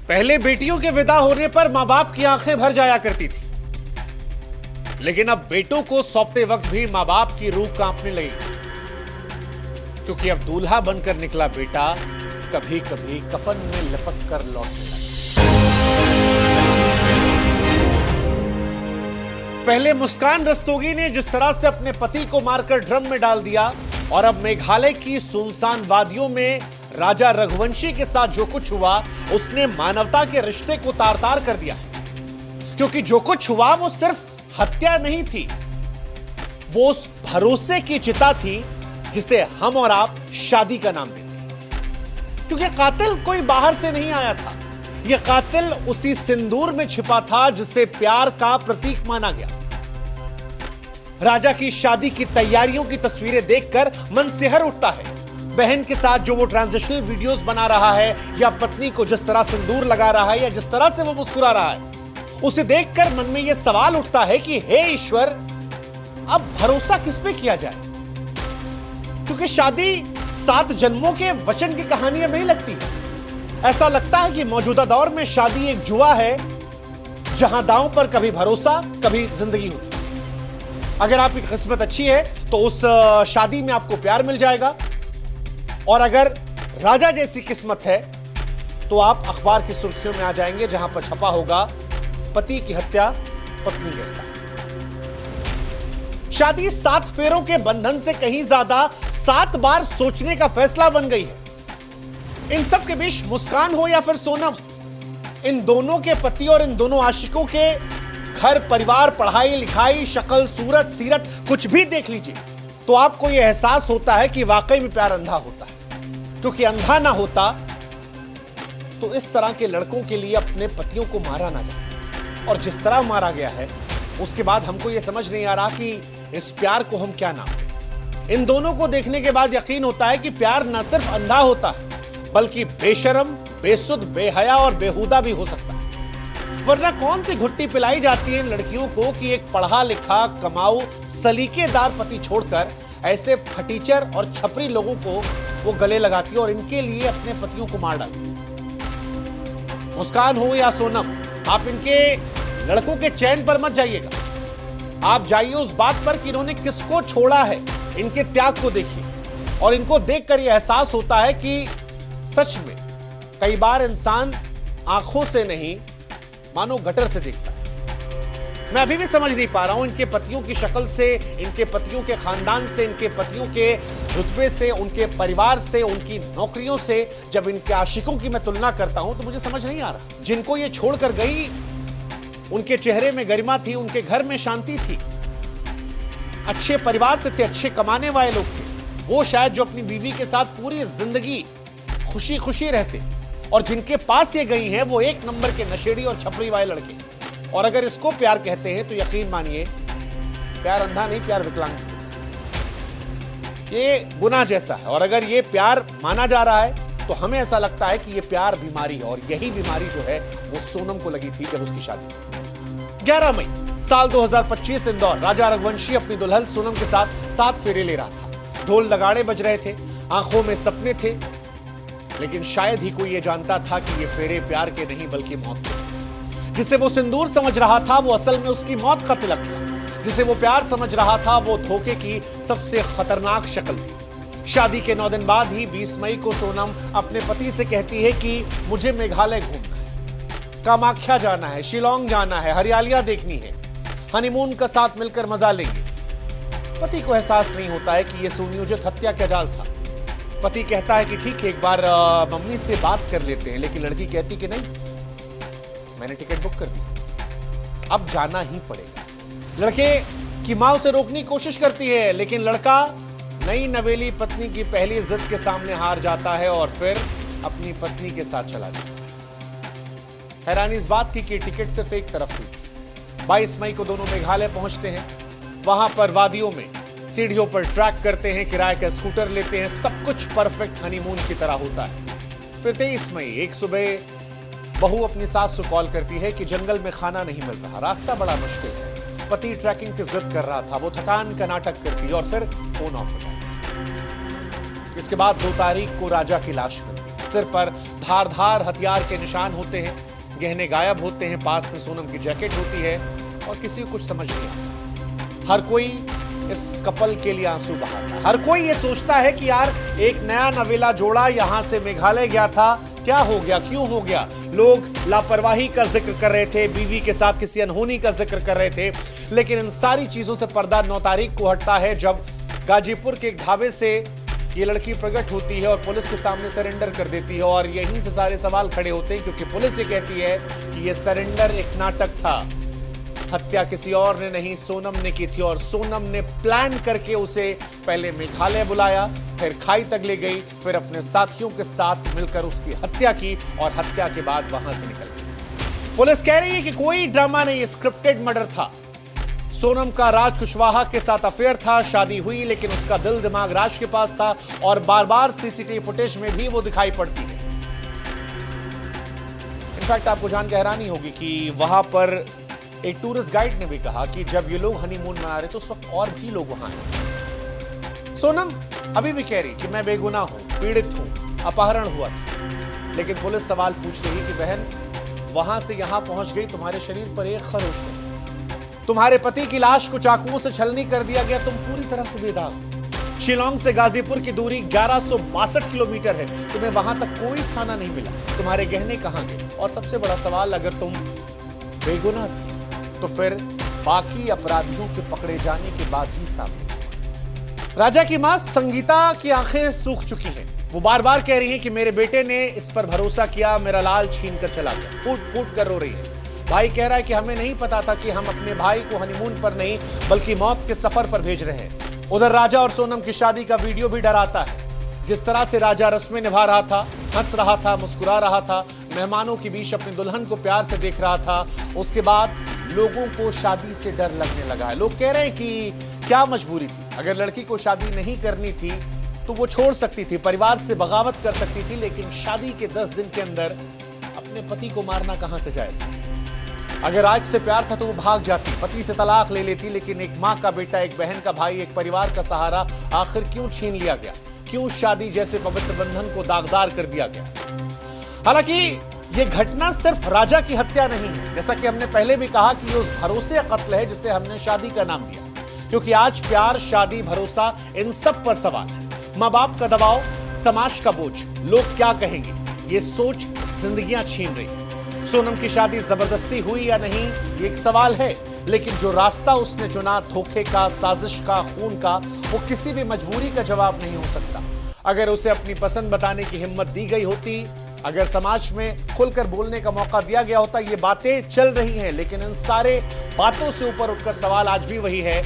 पहले बेटियों के विदा होने पर मां बाप की आंखें भर जाया करती थी, लेकिन अब बेटों को सौंपते वक्त भी मां बाप की रूह कांपने लगी, क्योंकि अब दूल्हा बनकर निकला बेटा कभी कभी कफन में लपक कर लौटने लगा। पहले मुस्कान रस्तोगी ने जिस तरह से अपने पति को मारकर ड्रम में डाल दिया, और अब मेघालय की सुनसान वादियों में राजा रघुवंशी के साथ जो कुछ हुआ उसने मानवता के रिश्ते को तार तार कर दिया, क्योंकि जो कुछ हुआ वो सिर्फ हत्या नहीं थी, वो उस भरोसे की चिता थी जिसे हम और आप शादी का नाम देते हैं। क्योंकि कातिल कोई बाहर से नहीं आया था, यह कातिल उसी सिंदूर में छिपा था जिसे प्यार का प्रतीक माना गया। राजा की शादी की तैयारियों की तस्वीरें देखकर मन सिहर उठता है। बहन के साथ जो वो ट्रांजिशनल वीडियोस बना रहा है, या पत्नी को जिस तरह सिंदूर लगा रहा है, या जिस तरह से वो मुस्कुरा रहा है, उसे देखकर मन में यह सवाल उठता है कि हे ईश्वर, अब भरोसा किस पे किया जाए? क्योंकि शादी 7 जन्मों के वचन की कहानी अब नहीं लगती। ऐसा लगता है कि मौजूदा दौर में शादी एक जुआ है, जहां दांव पर कभी भरोसा कभी जिंदगी होती। अगर आपकी किस्मत अच्छी है तो उस शादी में आपको प्यार मिल जाएगा, और अगर राजा जैसी किस्मत है तो आप अखबार की सुर्खियों में आ जाएंगे, जहां पर छपा होगा पति की हत्या, पत्नी गिरफ्तार। शादी 7 फेरों के बंधन से कहीं ज्यादा 7 बार सोचने का फैसला बन गई है। इन सब के बीच मुस्कान हो या फिर सोनम, इन दोनों के पति और इन दोनों आशिकों के घर परिवार, पढ़ाई लिखाई, शक्ल सूरत सीरत कुछ भी देख लीजिए तो आपको यह एहसास होता है कि वाकई में प्यार अंधा होता है। क्योंकि अंधा ना होता तो इस तरह के लड़कों के लिए अपने पतियों को मारा ना जाए, और जिस तरह मारा गया है उसके बाद हमको यह समझ नहीं आ रहा कि इस प्यार को हम क्या नाम दें। इन दोनों को देखने के बाद यकीन होता है कि प्यार न सिर्फ अंधा होता है बल्कि बेशरम, बेसुध, बेहया और बेहुदा भी हो सकता है। वरना कौन सी घुट्टी पिलाई जाती है इन लड़कियों को कि एक पढ़ा लिखा, कमाऊ, सलीकेदार पति छोड़कर ऐसे फटीचर और छपरी लोगों को वो गले लगाती है और इनके लिए अपने पतियों को मार डालती है। मुस्कान हो या सोनम, आप इनके लड़कों के चैन पर मत जाइएगा। आप जाइए उस बात पर कि इन्होंने किसको छोड़ा है। इनके त्याग को देखिए, और इनको देखकर यह एहसास होता है कि सच में कई बार इंसान आंखों से नहीं मानो गटर से देखता है। मैं अभी भी समझ नहीं पा रहा हूं इनके पतियों की शक्ल से, इनके पतियों के खानदान से, इनके पतियों के रुतबे से, उनके परिवार से, उनकी नौकरियों से जब इनके आशिकों की मैं तुलना करता हूं तो मुझे समझ नहीं आ रहा। जिनको ये छोड़कर गई उनके चेहरे में गरिमा थी, उनके घर में शांति थी, अच्छे परिवार से थे, अच्छे कमाने वाले लोग थे। वो शायद जो अपनी बीवी के साथ पूरी जिंदगी खुशी खुशी रहते, और जिनके पास ये गई हैं वो एक नंबर के नशेड़ी और छपरी वाले लड़के। और अगर इसको प्यार कहते हैं तो यकीन मानिए प्यार अंधा नहीं, प्यार विकलांग, ये गुनाह जैसा है। और अगर ये प्यार माना जा रहा है तो हमें ऐसा लगता है कि ये प्यार बीमारी है, और यही बीमारी जो है वो सोनम को लगी थी जब उसकी शादी। 11 मई साल 2025 इंदौर, राजा रघुवंशी अपनी दुल्हन सोनम के साथ 7 फेरे ले रहा था। ढोल नगाड़े बज रहे थे, आंखों में सपने थे, लेकिन शायद ही कोई ये जानता था कि ये फेरे प्यार के नहीं बल्कि मौत के। जिसे वो सिंदूर समझ रहा था वो असल में उसकी मौत का तिलक था। जिसे वो प्यार समझ रहा था वो धोखे की सबसे खतरनाक शक्ल थी। शादी के 9 दिन बाद ही 20 मई को सोनम अपने पति से कहती है कि मुझे मेघालय घूमना है, कामाख्या जाना है, शिलोंग जाना है, हरियालियां देखनी है, हनीमून का साथ मिलकर मजा लेंगे। पति को एहसास नहीं होता है कि यह सुनियोजित हत्या का जाल था। पति कहता है कि ठीक है, एक बार मम्मी से बात कर लेते हैं, लेकिन लड़की कहती कि नहीं, मैंने टिकट बुक कर दी, अब जाना ही पड़ेगा। लड़के की मां उसे रोकने की कोशिश करती है, लेकिन लड़का नई नवेली पत्नी की पहली जिद के सामने हार जाता है और फिर अपनी पत्नी के साथ चला जाता है। हैरानी इस बात की कि टिकट सिर्फ एक तरफ हुई थी। 22 मई को दोनों मेघालय पहुंचते हैं। वहां पर वादियों में सीढ़ियों पर ट्रैक करते हैं, किराए का स्कूटर लेते हैं, सब कुछ परफेक्ट हनीमून की तरह होता है। फिर 23 मई एक सुबह बहू अपनी सास को कॉल करती है कि जंगल में खाना नहीं मिल रहा, रास्ता बड़ा मुश्किल है। पति ट्रैकिंग की जिद कर रहा था, वो थकान का नाटक करती है और फिर फोन ऑफ हो जाता है। इसके बाद 2 तारीख को राजा की लाश मिलती है। सिर पर धारदार हथियार के निशान होते हैं, गहने गायब होते हैं, पास में सोनम की जैकेट होती है और किसी को कुछ समझ नहीं आता। हर कोई इस कपल के लिए आंसू बहाता है। हर कोई ये सोचता है कि यार एक नया नवेला जोड़ा यहां से मेघालय गया था, क्या हो गया, क्यों हो गया। लोग लापरवाही का जिक्र कर रहे थे, बीवी के साथ किसी अनहोनी का जिक्र कर रहे थे, लेकिन इन सारी चीजों से पर्दा 9 तारीख को हटता है जब गाजीपुर के एक ढाबे से ये लड़की प्रकट होती है और पुलिस के सामने सरेंडर कर देती है। और यहीं से सारे सवाल खड़े होते हैं क्योंकि पुलिस ये कहती है कि ये सरेंडर एक नाटक था, हत्या किसी और ने नहीं सोनम ने की थी और सोनम ने प्लान करके उसे पहले मेघालय बुलाया, फिर खाई तक ले गई, फिर अपने साथियों के साथ मिलकर उसकी हत्या की और हत्या के बाद वहां से निकल गई। पुलिस कह रही है कि कोई ड्रामा नहीं, स्क्रिप्टेड मर्डर था। सोनम का राज कुशवाहा के साथ अफेयर था, शादी हुई लेकिन उसका दिल दिमाग राज के पास था और बार बार सीसीटीवी फुटेज में भी वो दिखाई पड़ती है। इनफैक्ट आपको जान के हैरानी होगी कि वहां पर एक टूरिस्ट गाइड ने भी कहा कि जब ये लोग हनीमून मना रहे थे उस वक्त और भी लोग वहां हैं। सोनम अभी भी कह रही कि मैं बेगुनाह हूं, पीड़ित हूं, अपहरण हुआ था, लेकिन पुलिस सवाल पूछ रही कि बहन वहां से यहां पहुंच गई, तुम्हारे शरीर पर एक खरोच नहीं, तुम्हारे पति की लाश को चाकुओं से छलनी कर दिया गया, तुम पूरी तरह से बेदाग हो। शिलोंग से गाजीपुर की दूरी 1162 किलोमीटर है, तुम्हें वहां तक कोई थाना नहीं मिला, तुम्हारे गहने कहां गए। और सबसे बड़ा सवाल, अगर तुम बेगुनाह थी तो फिर बाकी अपराधियों के पकड़े जाने के बाद ही सामने। राजा की मां संगीता की आंखें सूख चुकी हैं। वो बार बार कह रही है कि मेरे बेटे ने इस पर भरोसा किया, मेरा लाल छीन कर चला गया, फूट फूट कर रो रही है। भाई कह रहा है कि हमें नहीं पता था कि हम अपने भाई को हनीमून पर नहीं बल्कि मौत के सफर पर भेज रहे हैं। उधर राजा और सोनम की शादी का वीडियो भी डराता है। जिस तरह से राजा रस्में निभा रहा था, हंस रहा था, मुस्कुरा रहा था, मेहमानों के बीच अपनी दुल्हन को प्यार से देख रहा था, उसके बाद लोगों को शादी से डर लगने लगा है। लोग कह रहे हैं कि क्या मजबूरी थी, अगर लड़की को शादी नहीं करनी थी तो वो छोड़ सकती थी, परिवार से बगावत कर सकती थी, लेकिन शादी के 10 दिन के अंदर अपने पति को मारना कहां से जायज है। अगर आज से प्यार था तो वो भाग जाती, पति से तलाक ले लेती, लेकिन एक माँ का बेटा, एक बहन का भाई, एक परिवार का सहारा आखिर क्यों छीन लिया गया, क्यों शादी जैसे पवित्र बंधन को दागदार कर दिया गया। हालांकि ये घटना सिर्फ राजा की हत्या नहीं है, जैसा कि हमने पहले भी कहा कि ये उस भरोसे का कत्ल है जिसे हमने शादी का नाम दिया, क्योंकि आज प्यार, शादी, भरोसा, इन सब पर सवाल है। माँ बाप का दबाव, समाज का बोझ, लोग क्या कहेंगे, ये सोच जिंदगियां छीन रही है। सोनम की शादी जबरदस्ती हुई या नहीं ये एक सवाल है, लेकिन जो रास्ता उसने चुना, धोखे का, साजिश का, खून का, वो किसी भी मजबूरी का जवाब नहीं हो सकता। अगर उसे अपनी पसंद बताने की हिम्मत दी गई होती, अगर समाज में खुलकर बोलने का मौका दिया गया होता। ये बातें चल रही हैं, लेकिन इन सारे बातों से ऊपर उठकर सवाल आज भी वही है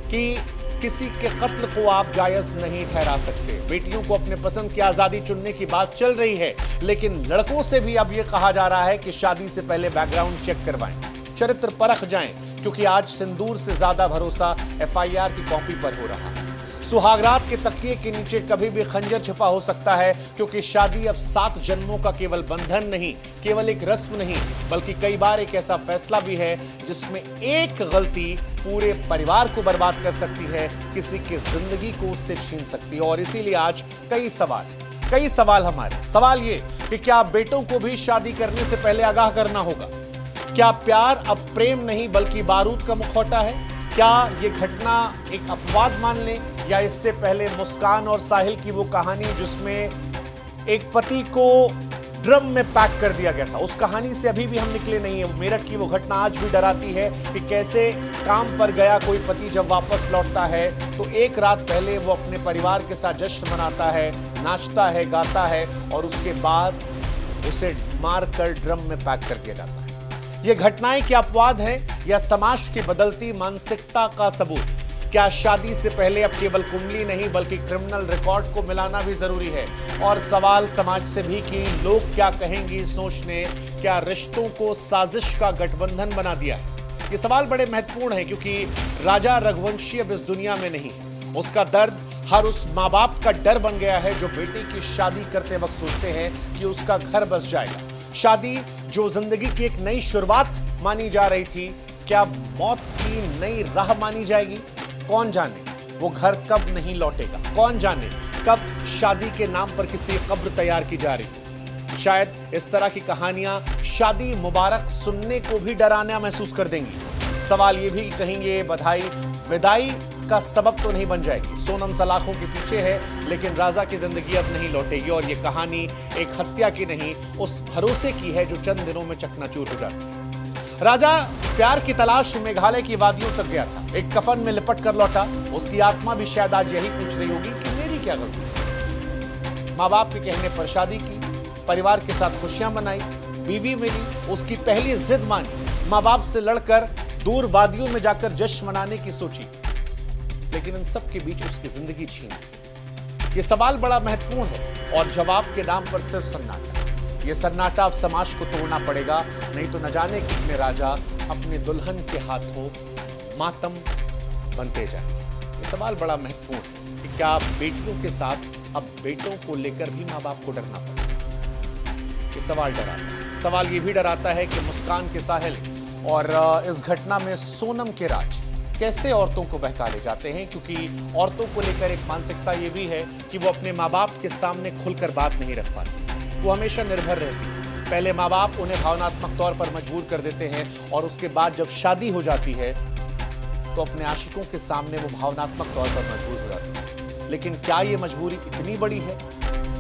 कि किसी के कत्ल को आप जायज नहीं ठहरा सकते। बेटियों को अपने पसंद की आजादी चुनने की बात चल रही है, लेकिन लड़कों से भी अब यह कहा जा रहा है कि शादी से पहले बैकग्राउंड चेक करवाएं, चरित्र परख जाएं, क्योंकि आज सिंदूर से ज्यादा भरोसा एफआईआर की कॉपी पर हो रहा है। सुहागरात के तकिए के नीचे कभी भी खंजर छिपा हो सकता है, क्योंकि शादी अब 7 जन्मों का केवल बंधन नहीं, केवल एक रस्म नहीं, बल्कि कई बार एक ऐसा फैसला भी है जिसमें एक गलती पूरे परिवार को बर्बाद कर सकती है, किसी की जिंदगी को उससे छीन सकती है। और इसीलिए आज कई सवाल हमारे सवाल ये कि क्या बेटों को भी शादी करने से पहले आगाह करना होगा? क्या प्यार अब प्रेम नहीं बल्कि बारूद का मुखौटा है? क्या ये घटना एक अपवाद मान लें, या इससे पहले मुस्कान और साहिल की वो कहानी जिसमें एक पति को ड्रम में पैक कर दिया गया था, उस कहानी से अभी भी हम निकले नहीं है। मेरठ की वो घटना आज भी डराती है कि कैसे काम पर गया कोई पति जब वापस लौटता है तो एक रात पहले वो अपने परिवार के साथ जश्न मनाता है, नाचता है, गाता है, और उसके बाद उसे मारकर ड्रम में पैक कर दिया जाता है। ये घटनाएं क्या अपवाद हैं या समाज की बदलती मानसिकता का सबूत? क्या शादी से पहले अब केवल कुंडली नहीं बल्कि क्रिमिनल रिकॉर्ड को मिलाना भी जरूरी है? और सवाल समाज से भी कि लोग क्या कहेंगे सोच ने क्या रिश्तों को साजिश का गठबंधन बना दिया है? ये सवाल बड़े महत्वपूर्ण है, क्योंकि राजा रघुवंशी अब इस दुनिया में नहीं है। उसका दर्द हर उस माँ बाप का डर बन गया है जो बेटी की शादी करते वक्त सोचते हैं कि उसका घर बस जाएगा। शादी जो जिंदगी की एक नई शुरुआत मानी जा रही थी, क्या मौत की नई राह मानी जाएगी? कौन जाने वो घर कब नहीं लौटेगा, कौन जाने कब शादी के नाम पर किसी कब्र तैयार की जा रही। शायद इस तरह की कहानियां शादी मुबारक सुनने को भी डराना महसूस कर देंगी। सवाल ये भी कहेंगे बधाई विदाई का सबब तो नहीं बन जाएगी। सोनम सलाखों के पीछे है, लेकिन राजा की जिंदगी अब नहीं लौटेगी। और ये कहानी एक हत्या की नहीं, उस भरोसे की है जो चंद दिनों में चकनाचूर हो जाती है। राजा प्यार की तलाश मेघालय की वादियों तक गया था, एक कफन में लिपट कर लौटा। उसकी आत्मा भी शायद आज यही पूछ रही होगी कि मेरी क्या गलती। माँ बाप के कहने पर शादी की, परिवार के साथ खुशियां मनाई, बीवी मिली, उसकी पहली जिद मानी, माँ बाप से लड़कर दूर वादियों में जाकर जश्न मनाने की सोची, लेकिन इन सब के बीच उसकी जिंदगी छीन ली। ये सवाल बड़ा महत्वपूर्ण है और जवाब के नाम पर सिर्फ सन्नाटा। ये सन्नाटा अब समाज को तोड़ना पड़ेगा, नहीं तो न जाने कितने राजा अपने दुल्हन के हाथों मातम बनते जाएंगे। ये सवाल बड़ा महत्वपूर्ण है कि क्या बेटियों के साथ अब बेटों को लेकर भी माँ बाप को डरना पड़ेगा। ये सवाल डराता है। सवाल ये भी डराता है कि मुस्कान के साहिल और इस घटना में सोनम के राज कैसे औरतों को बहका ले जाते हैं, क्योंकि औरतों को लेकर एक मानसिकता ये भी है कि वो अपने माँ बाप के सामने खुलकर बात नहीं रख पाती। वो हमेशा निर्भर रहती है। पहले माँ बाप उन्हें भावनात्मक तौर पर मजबूर कर देते हैं और उसके बाद जब शादी हो जाती है तो अपने आशिकों के सामने वो भावनात्मक तौर पर मजबूर हो जाती है। लेकिन क्या ये मजबूरी इतनी बड़ी है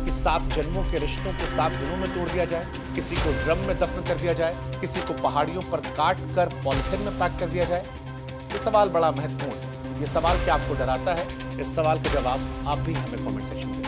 कि 7 जन्मों के रिश्तों को 7 दिनों में तोड़ दिया जाए, किसी को ड्रम में दफन कर दिया जाए, किसी को पहाड़ियों पर काट कर पॉलिथीन में पैक कर दिया जाए? ये सवाल बड़ा महत्वपूर्ण है। ये सवाल क्या आपको डराता है? इस सवाल का जवाब आप भी हमें कमेंट सेक्शन में